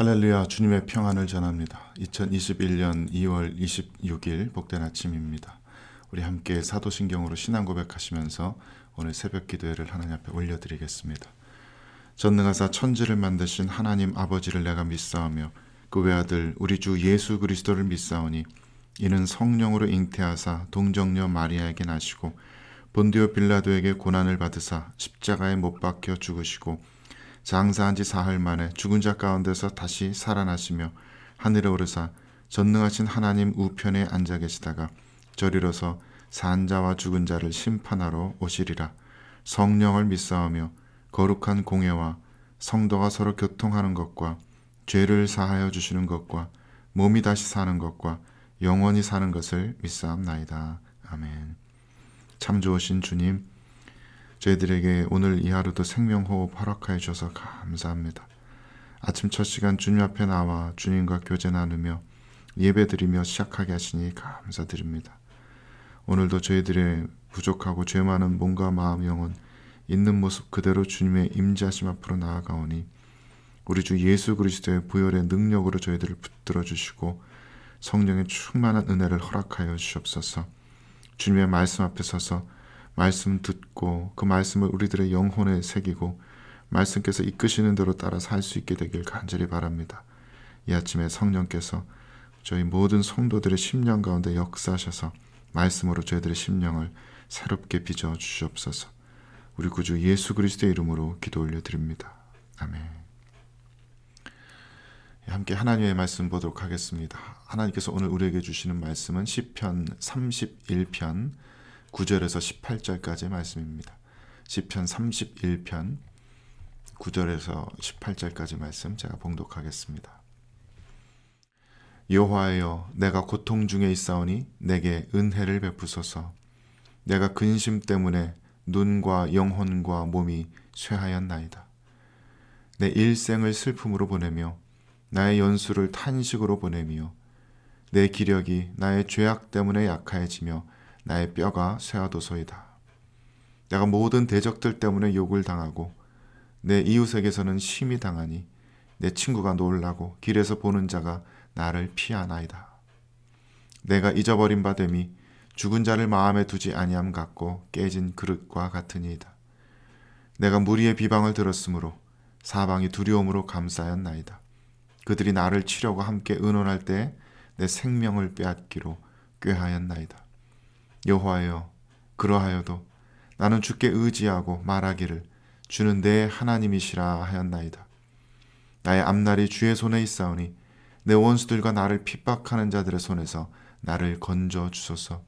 할렐루야, 주님의 평안을 전합니다. 2021년 2월 26일 복된 아침입니다. 우리 함께 사도신경으로 신앙 고백하시면서 오늘 새벽 기도회를 하나님 앞에 올려드리겠습니다. 전능하사 천지를 만드신 하나님 아버지를 내가 믿사오며 그 외아들 우리 주 예수 그리스도를 믿사오니 이는 성령으로 잉태하사 동정녀 마리아에게 나시고 본디오 빌라도에게 고난을 받으사 십자가에 못 박혀 죽으시고 장사한 지 사흘 만에 죽은 자 가운데서 다시 살아나시며 하늘에 오르사 전능하신 하나님 우편에 앉아 계시다가 저리로서 산 자와 죽은 자를 심판하러 오시리라. 성령을 믿사오며 거룩한 공예와 성도가 서로 교통하는 것과 죄를 사하여 주시는 것과 몸이 다시 사는 것과 영원히 사는 것을 믿사옵나이다. 아멘. 참 좋으신 주님, 저희들에게 오늘 이 하루도 생명호흡 허락하여 주셔서 감사합니다. 아침 첫 시간 주님 앞에 나와 주님과 교제 나누며 예배드리며 시작하게 하시니 감사드립니다. 오늘도 저희들의 부족하고 죄 많은 몸과 마음 영혼 있는 모습 그대로 주님의 임재하심 앞으로 나아가오니 우리 주 예수 그리스도의 부활의 능력으로 저희들을 붙들어 주시고 성령의 충만한 은혜를 허락하여 주시옵소서. 주님의 말씀 앞에 서서 말씀 듣고 그 말씀을 우리들의 영혼에 새기고 말씀께서 이끄시는 대로 따라 살 수 있게 되길 간절히 바랍니다. 이 아침에 성령께서 저희 모든 성도들의 심령 가운데 역사하셔서 말씀으로 저희들의 심령을 새롭게 빚어 주시옵소서. 우리 구주 예수 그리스도의 이름으로 기도 올려드립니다. 아멘. 함께 하나님의 말씀 보도록 하겠습니다. 하나님께서 오늘 우리에게 주시는 말씀은 시편 31편 9절에서 18절까지의 말씀입니다. 시편 31편 9절에서 18절까지 말씀 제가 봉독하겠습니다. 여호와여, 내가 고통 중에 있사오니 내게 은혜를 베푸소서. 내가 근심 때문에 눈과 영혼과 몸이 쇠하였나이다. 내 일생을 슬픔으로 보내며 나의 연수를 탄식으로 보내며 내 기력이 나의 죄악 때문에 약해지며 나의 뼈가 쇠하도소이다. 내가 모든 대적들 때문에 욕을 당하고 내 이웃에게서는 심히 당하니 내 친구가 놀라고 길에서 보는 자가 나를 피하나이다. 내가 잊어버린 바 됨이 죽은 자를 마음에 두지 아니함 같고 깨진 그릇과 같으니이다. 내가 무리의 비방을 들었으므로 사방이 두려움으로 감싸였나이다. 그들이 나를 치려고 함께 의논할 때 내 생명을 빼앗기로 꾀하였나이다. 여호와여, 그러하여도 나는 주께 의지하고 말하기를 주는 내 하나님이시라 하였나이다. 나의 앞날이 주의 손에 있사오니 내 원수들과 나를 핍박하는 자들의 손에서 나를 건져 주소서.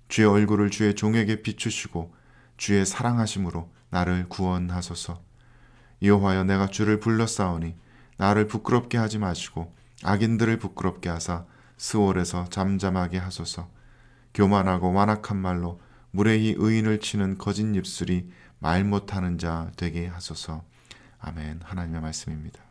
주의 얼굴을 주의 종에게 비추시고 주의 사랑하심으로 나를 구원하소서. 여호와여, 내가 주를 불렀사오니 나를 부끄럽게 하지 마시고 악인들을 부끄럽게 하사 스올에서 잠잠하게 하소서. 교만하고 완악한 말로 무례히 의인을 치는 거짓 입술이 말 못하는 자 되게 하소서. 아멘. 하나님의 말씀입니다.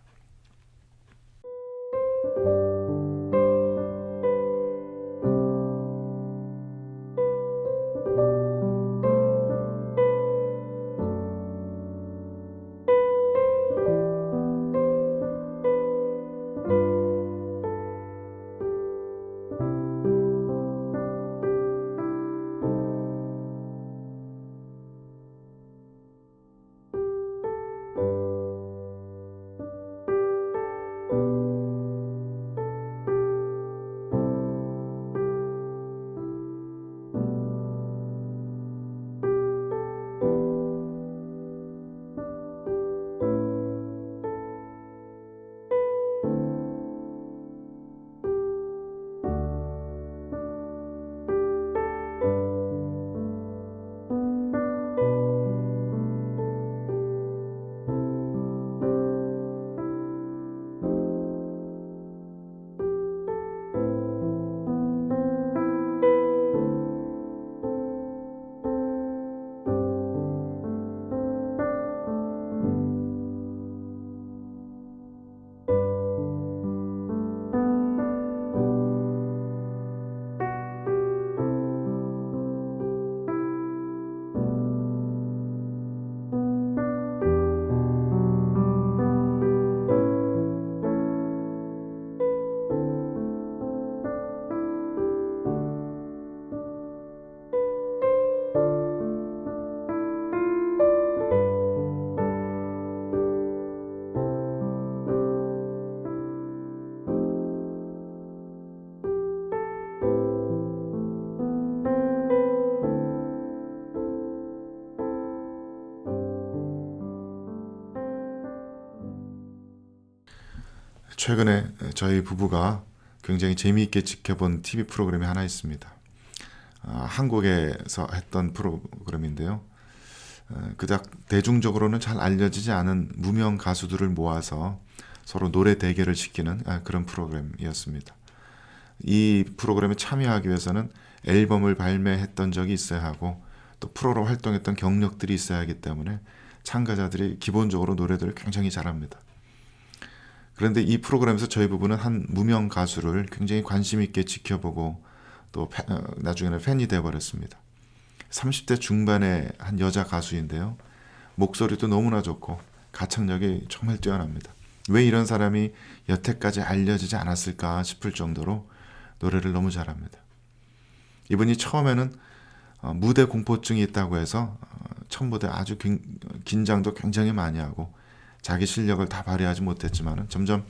최근에 저희 부부가 굉장히 재미있게 지켜본 TV 프로그램이 하나 있습니다. 한국에서 했던 프로그램인데요. 그닥 대중적으로는 잘 알려지지 않은 무명 가수들을 모아서 서로 노래 대결을 시키는 그런 프로그램이었습니다. 이 프로그램에 참여하기 위해서는 앨범을 발매했던 적이 있어야 하고 또 프로로 활동했던 경력들이 있어야 하기 때문에 참가자들이 기본적으로 노래들을 굉장히 잘합니다. 그런데 이 프로그램에서 저희 부부는 한 무명 가수를 굉장히 관심 있게 지켜보고 또 나중에는 팬이 되어버렸습니다. 30대 중반의 한 여자 가수인데요. 목소리도 너무나 좋고 가창력이 정말 뛰어납니다. 왜 이런 사람이 여태까지 알려지지 않았을까 싶을 정도로 노래를 너무 잘합니다. 이분이 처음에는 무대 공포증이 있다고 해서 첫 무대 아주 긴장도 굉장히 많이 하고 자기 실력을 다 발휘하지 못했지만 점점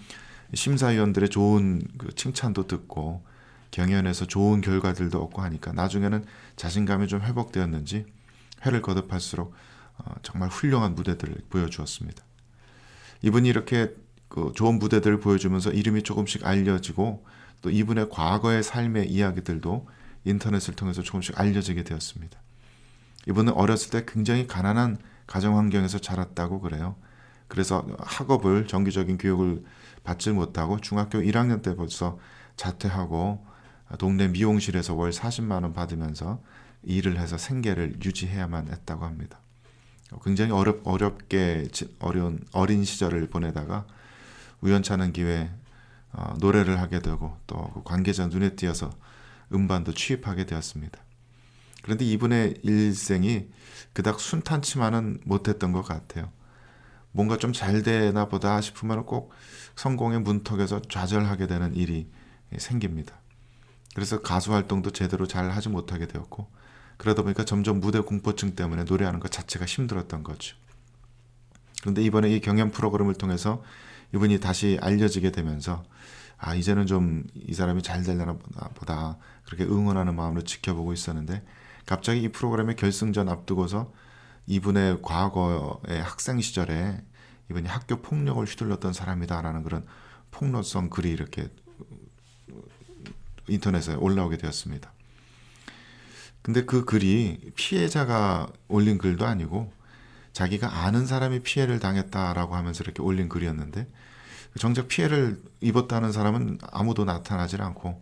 심사위원들의 좋은 칭찬도 듣고 경연에서 좋은 결과들도 얻고 하니까 나중에는 자신감이 좀 회복되었는지 회를 거듭할수록 정말 훌륭한 무대들을 보여주었습니다. 이분이 이렇게 좋은 무대들을 보여주면서 이름이 조금씩 알려지고 또 이분의 과거의 삶의 이야기들도 인터넷을 통해서 조금씩 알려지게 되었습니다. 이분은 어렸을 때 굉장히 가난한 가정 환경에서 자랐다고 그래요. 그래서 학업을 정규적인 교육을 받지 못하고 중학교 1학년 때 벌써 자퇴하고 동네 미용실에서 월 40만 원 받으면서 일을 해서 생계를 유지해야만 했다고 합니다. 굉장히 어렵게 어린 시절을 보내다가 우연찮은 기회에 노래를 하게 되고 또 관계자 눈에 띄어서 음반도 취입하게 되었습니다. 그런데 이분의 일생이 그닥 순탄치만은 못했던 것 같아요. 뭔가 좀 잘 되나 보다 싶으면 꼭 성공의 문턱에서 좌절하게 되는 일이 생깁니다. 그래서 가수 활동도 제대로 잘 하지 못하게 되었고 그러다 보니까 점점 무대 공포증 때문에 노래하는 것 자체가 힘들었던 거죠. 그런데 이번에 이 경연 프로그램을 통해서 이분이 다시 알려지게 되면서 이제는 좀 이 사람이 잘 되려나 보다 그렇게 응원하는 마음으로 지켜보고 있었는데 갑자기 이 프로그램의 결승전 앞두고서 이분의 과거의 학생 시절에 이분이 학교 폭력을 휘둘렀던 사람이다라는 그런 폭로성 글이 이렇게 인터넷에 올라오게 되었습니다. 근데 그 글이 피해자가 올린 글도 아니고 자기가 아는 사람이 피해를 당했다라고 하면서 이렇게 올린 글이었는데 정작 피해를 입었다는 사람은 아무도 나타나질 않고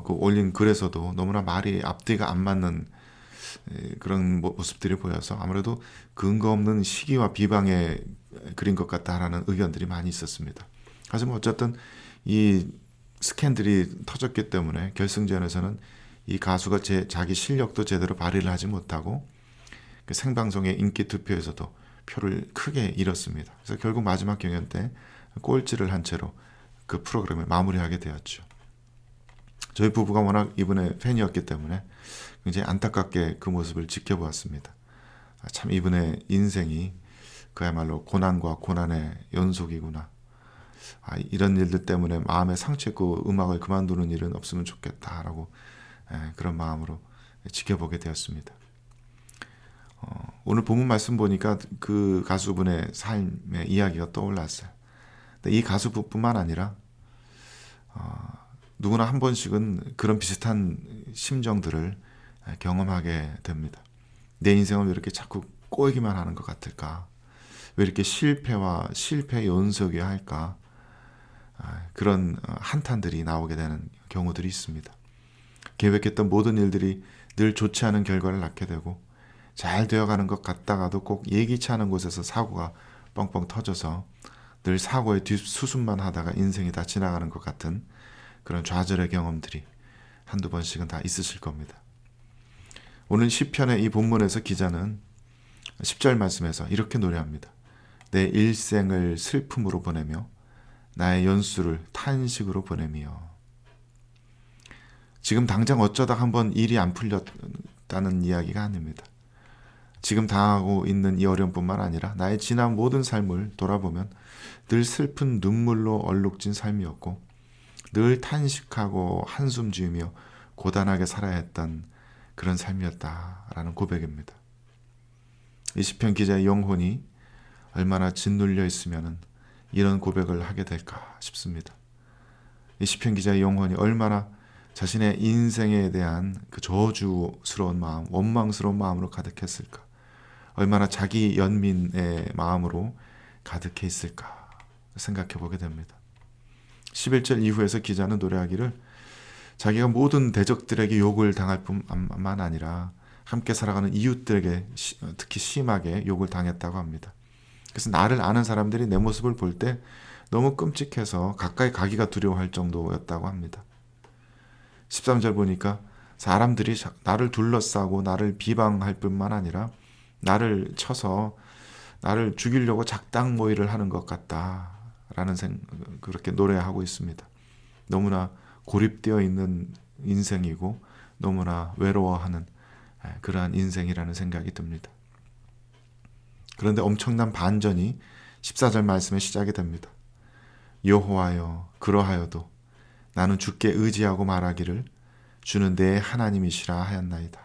그 올린 글에서도 너무나 말이 앞뒤가 안 맞는 그런 모습들이 보여서 아무래도 근거 없는 시기와 비방에 그린 것 같다라는 의견들이 많이 있었습니다. 하지만 어쨌든 이 스캔들이 터졌기 때문에 결승전에서는 이 가수가 자기 실력도 제대로 발휘를 하지 못하고 그 생방송의 인기 투표에서도 표를 크게 잃었습니다. 그래서 결국 마지막 경연 때 꼴찌를 한 채로 그 프로그램을 마무리하게 되었죠. 저희 부부가 워낙 이분의 팬이었기 때문에 굉장히 안타깝게 그 모습을 지켜보았습니다. 참 이분의 인생이 그야말로 고난과 고난의 연속이구나. 이런 일들 때문에 마음에 상처 있고 음악을 그만두는 일은 없으면 좋겠다라고 그런 마음으로 지켜보게 되었습니다. 오늘 본문 말씀 보니까 그 가수분의 삶의 이야기가 떠올랐어요. 근데 이 가수뿐만 아니라 누구나 한 번씩은 그런 비슷한 심정들을 경험하게 됩니다. 내 인생은 왜 이렇게 자꾸 꼬이기만 하는 것 같을까? 왜 이렇게 실패와 실패 연속이어야 할까? 그런 한탄들이 나오게 되는 경우들이 있습니다. 계획했던 모든 일들이 늘 좋지 않은 결과를 낳게 되고 잘 되어가는 것 같다가도 꼭 예기치 않은 곳에서 사고가 뻥뻥 터져서 늘 사고의 뒷수습만 하다가 인생이 다 지나가는 것 같은 그런 좌절의 경험들이 한두 번씩은 다 있으실 겁니다. 오늘 시편의 이 본문에서 기자는 10절 말씀에서 이렇게 노래합니다. 내 일생을 슬픔으로 보내며 나의 연수를 탄식으로 보내며. 지금 당장 어쩌다 한번 일이 안 풀렸다는 이야기가 아닙니다. 지금 당하고 있는 이 어려움뿐만 아니라 나의 지난 모든 삶을 돌아보면 늘 슬픈 눈물로 얼룩진 삶이었고 늘 탄식하고 한숨 지으며 고단하게 살아야 했던 그런 삶이었다라는 고백입니다. 이 시편 기자의 영혼이 얼마나 짓눌려 있으면 이런 고백을 하게 될까 싶습니다. 이 시편 기자의 영혼이 얼마나 자신의 인생에 대한 그 저주스러운 마음, 원망스러운 마음으로 가득했을까? 얼마나 자기 연민의 마음으로 가득해 있을까 생각해 보게 됩니다. 11절 이후에서 기자는 노래하기를 자기가 모든 대적들에게 욕을 당할 뿐만 아니라 함께 살아가는 이웃들에게 특히 심하게 욕을 당했다고 합니다. 그래서 나를 아는 사람들이 내 모습을 볼 때 너무 끔찍해서 가까이 가기가 두려워할 정도였다고 합니다. 13절 보니까 사람들이 나를 둘러싸고 나를 비방할 뿐만 아니라 나를 쳐서 나를 죽이려고 작당 모의를 하는 것 같다라는 그렇게 노래하고 있습니다. 너무나 고립되어 있는 인생이고 너무나 외로워하는 그러한 인생이라는 생각이 듭니다. 그런데 엄청난 반전이 14절 말씀에 시작이 됩니다. 여호와여 그러하여도 나는 주께 의지하고 말하기를 주는 내 하나님이시라 하였나이다.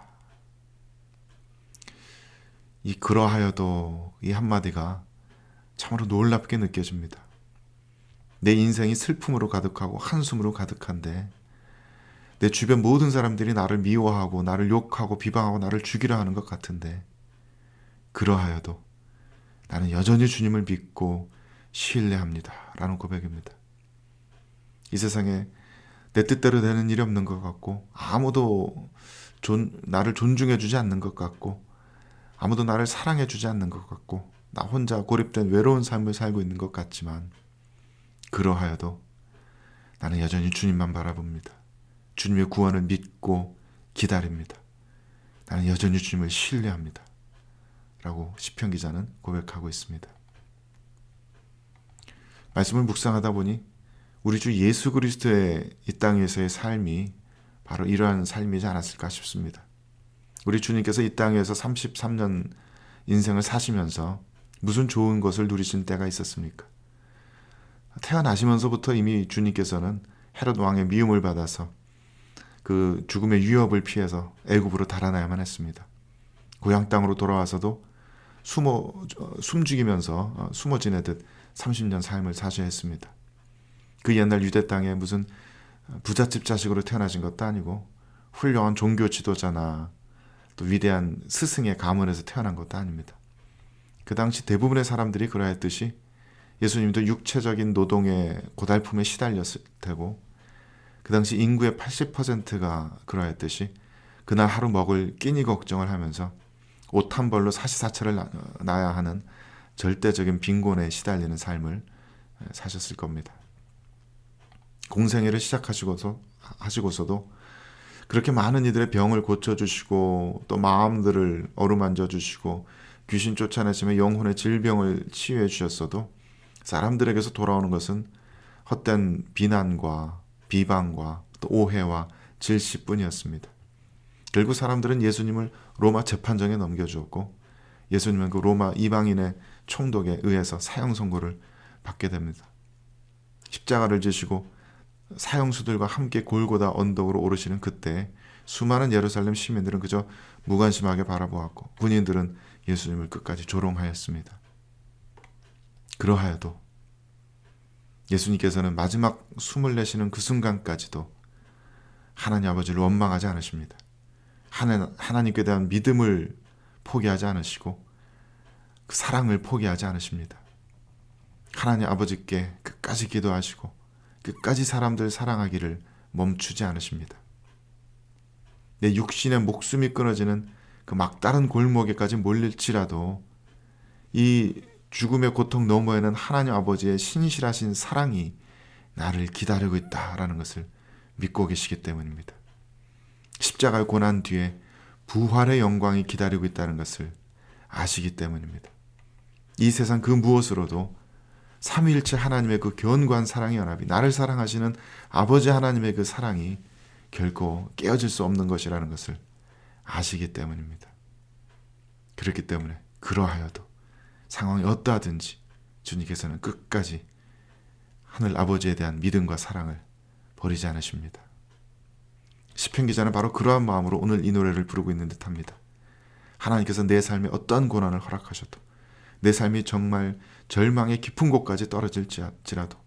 이 그러하여도 이 한마디가 참으로 놀랍게 느껴집니다. 내 인생이 슬픔으로 가득하고 한숨으로 가득한데 내 주변 모든 사람들이 나를 미워하고 나를 욕하고 비방하고 나를 죽이려 하는 것 같은데 그러하여도 나는 여전히 주님을 믿고 신뢰합니다. 라는 고백입니다. 이 세상에 내 뜻대로 되는 일이 없는 것 같고 아무도 나를 존중해 주지 않는 것 같고 아무도 나를 사랑해 주지 않는 것 같고 나 혼자 고립된 외로운 삶을 살고 있는 것 같지만 그러하여도 나는 여전히 주님만 바라봅니다. 주님의 구원을 믿고 기다립니다. 나는 여전히 주님을 신뢰합니다. 라고 시편 기자는 고백하고 있습니다. 말씀을 묵상하다 보니 우리 주 예수 그리스도의 이 땅에서의 삶이 바로 이러한 삶이지 않았을까 싶습니다. 우리 주님께서 이 땅에서 33년 인생을 사시면서 무슨 좋은 것을 누리신 때가 있었습니까? 태어나시면서부터 이미 주님께서는 헤롯 왕의 미움을 받아서 그 죽음의 위협을 피해서 애굽으로 달아나야만 했습니다. 고향 땅으로 돌아와서도 숨죽이면서 숨어 지내듯 30년 삶을 사셔야 했습니다. 그 옛날 유대 땅에 무슨 부잣집 자식으로 태어나신 것도 아니고 훌륭한 종교 지도자나 또 위대한 스승의 가문에서 태어난 것도 아닙니다. 그 당시 대부분의 사람들이 그러했듯이 예수님도 육체적인 노동의 고달픔에 시달렸을 테고 그 당시 인구의 80%가 그러했듯이 그날 하루 먹을 끼니 걱정을 하면서 옷 한 벌로 사시사철을 나야 하는 절대적인 빈곤에 시달리는 삶을 사셨을 겁니다. 공생애를 하시고서도 그렇게 많은 이들의 병을 고쳐주시고 또 마음들을 어루만져 주시고 귀신 쫓아내시며 영혼의 질병을 치유해 주셨어도 사람들에게서 돌아오는 것은 헛된 비난과 비방과 또 오해와 질시뿐이었습니다. 결국 사람들은 예수님을 로마 재판정에 넘겨주었고 예수님은 그 로마 이방인의 총독에 의해서 사형 선고를 받게 됩니다. 십자가를 지시고 사형수들과 함께 골고다 언덕으로 오르시는 그때 수많은 예루살렘 시민들은 그저 무관심하게 바라보았고 군인들은 예수님을 끝까지 조롱하였습니다. 그러하여도 예수님께서는 마지막 숨을 내쉬는 그 순간까지도 하나님 아버지를 원망하지 않으십니다. 하나님께 대한 믿음을 포기하지 않으시고 그 사랑을 포기하지 않으십니다. 하나님 아버지께 끝까지 기도하시고 끝까지 사람들 사랑하기를 멈추지 않으십니다. 내 육신의 목숨이 끊어지는 그 막다른 골목에까지 몰릴지라도 이 죽음의 고통 너머에는 하나님 아버지의 신실하신 사랑이 나를 기다리고 있다라는 것을 믿고 계시기 때문입니다. 십자가의 고난 뒤에 부활의 영광이 기다리고 있다는 것을 아시기 때문입니다. 이 세상 그 무엇으로도 삼위일체 하나님의 그 견고한 사랑의 연합이 나를 사랑하시는 아버지 하나님의 그 사랑이 결코 깨어질 수 없는 것이라는 것을 아시기 때문입니다. 그렇기 때문에 그러하여도 상황이 어떠하든지 주님께서는 끝까지 하늘 아버지에 대한 믿음과 사랑을 버리지 않으십니다. 시편 기자는 바로 그러한 마음으로 오늘 이 노래를 부르고 있는 듯합니다. 하나님께서 내 삶에 어떠한 고난을 허락하셔도 내 삶이 정말 절망의 깊은 곳까지 떨어질지라도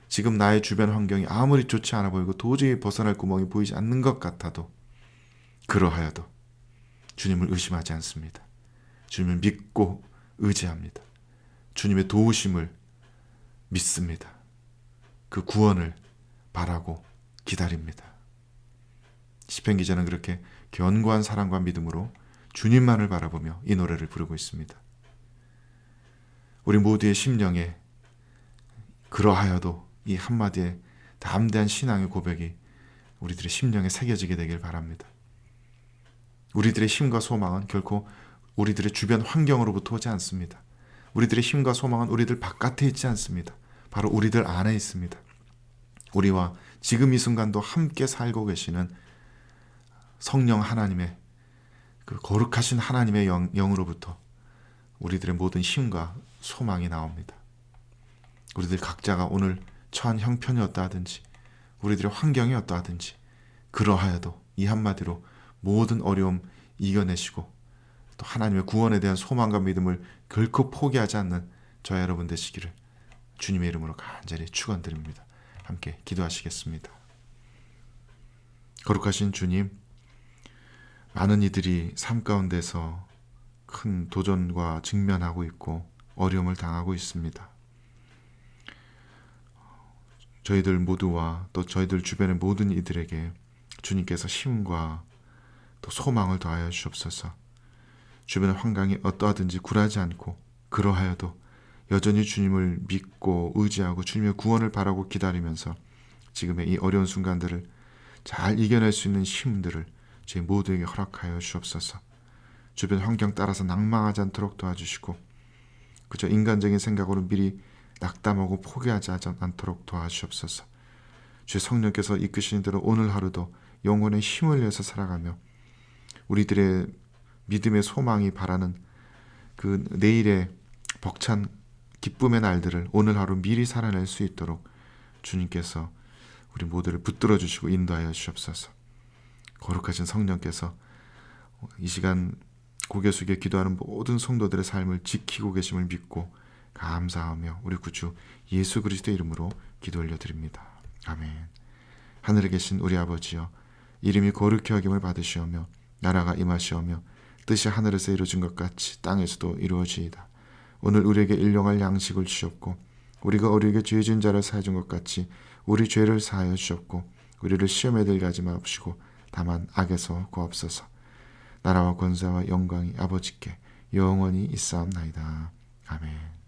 지금 나의 주변 환경이 아무리 좋지 않아 보이고 도저히 벗어날 구멍이 보이지 않는 것 같아도 그러하여도 주님을 의심하지 않습니다. 주님을 믿고 의지합니다. 주님의 도우심을 믿습니다. 그 구원을 바라고 기다립니다. 시편 기자는 그렇게 견고한 사랑과 믿음으로 주님만을 바라보며 이 노래를 부르고 있습니다. 우리 모두의 심령에 그러하여도 이 한마디의 담대한 신앙의 고백이 우리들의 심령에 새겨지게 되길 바랍니다. 우리들의 힘과 소망은 결코 우리들의 주변 환경으로부터 오지 않습니다. 우리들의 힘과 소망은 우리들 바깥에 있지 않습니다. 바로 우리들 안에 있습니다. 우리와 지금 이 순간도 함께 살고 계시는 성령 하나님의 그 거룩하신 하나님의 영으로부터 우리들의 모든 힘과 소망이 나옵니다. 우리들 각자가 오늘 처한 형편이 어떠하든지 우리들의 환경이 어떠하든지 그러하여도 이 한마디로 모든 어려움 이겨내시고 또 하나님의 구원에 대한 소망과 믿음을 결코 포기하지 않는 저와 여러분 되시기를 주님의 이름으로 간절히 축원드립니다. 함께 기도하시겠습니다. 거룩하신 주님, 많은 이들이 삶 가운데서 큰 도전과 직면하고 있고 어려움을 당하고 있습니다. 저희들 모두와 또 저희들 주변의 모든 이들에게 주님께서 힘과 또 소망을 더하여 주옵소서. 주변의 환경이 어떠하든지 굴하지 않고 그러하여도 여전히 주님을 믿고 의지하고 주님의 구원을 바라고 기다리면서 지금의 이 어려운 순간들을 잘 이겨낼 수 있는 힘들을 저희 모두에게 허락하여 주옵소서. 주변 환경 따라서 낭망하지 않도록 도와주시고 그저 인간적인 생각으로 미리 낙담하고 포기하지 않도록 도와주옵소서. 주의 성령께서 이끄시는 대로 오늘 하루도 영혼의 힘을 내서 살아가며 우리들의 믿음의 소망이 바라는 그 내일의 벅찬 기쁨의 날들을 오늘 하루 미리 살아낼 수 있도록 주님께서 우리 모두를 붙들어 주시고 인도하여 주옵소서. 거룩하신 성령께서 이 시간 고개 숙여 기도하는 모든 성도들의 삶을 지키고 계심을 믿고 감사하며 우리 구주 예수 그리스도의 이름으로 기도 올려드립니다. 아멘. 하늘에 계신 우리 아버지여, 이름이 거룩히 여김을 받으시오며 나라가 임하시오며 뜻이 하늘에서 이루어진 것 같이 땅에서도 이루어지이다. 오늘 우리에게 일용할 양식을 주셨고 우리가 우리에게 죄 지은 자를 사해 준 것 같이 우리 죄를 사하여 주셨고 우리를 시험에 들게 하지 마옵시고 다만 악에서 구하옵소서. 나라와 권세와 영광이 아버지께 영원히 있사옵나이다. 아멘.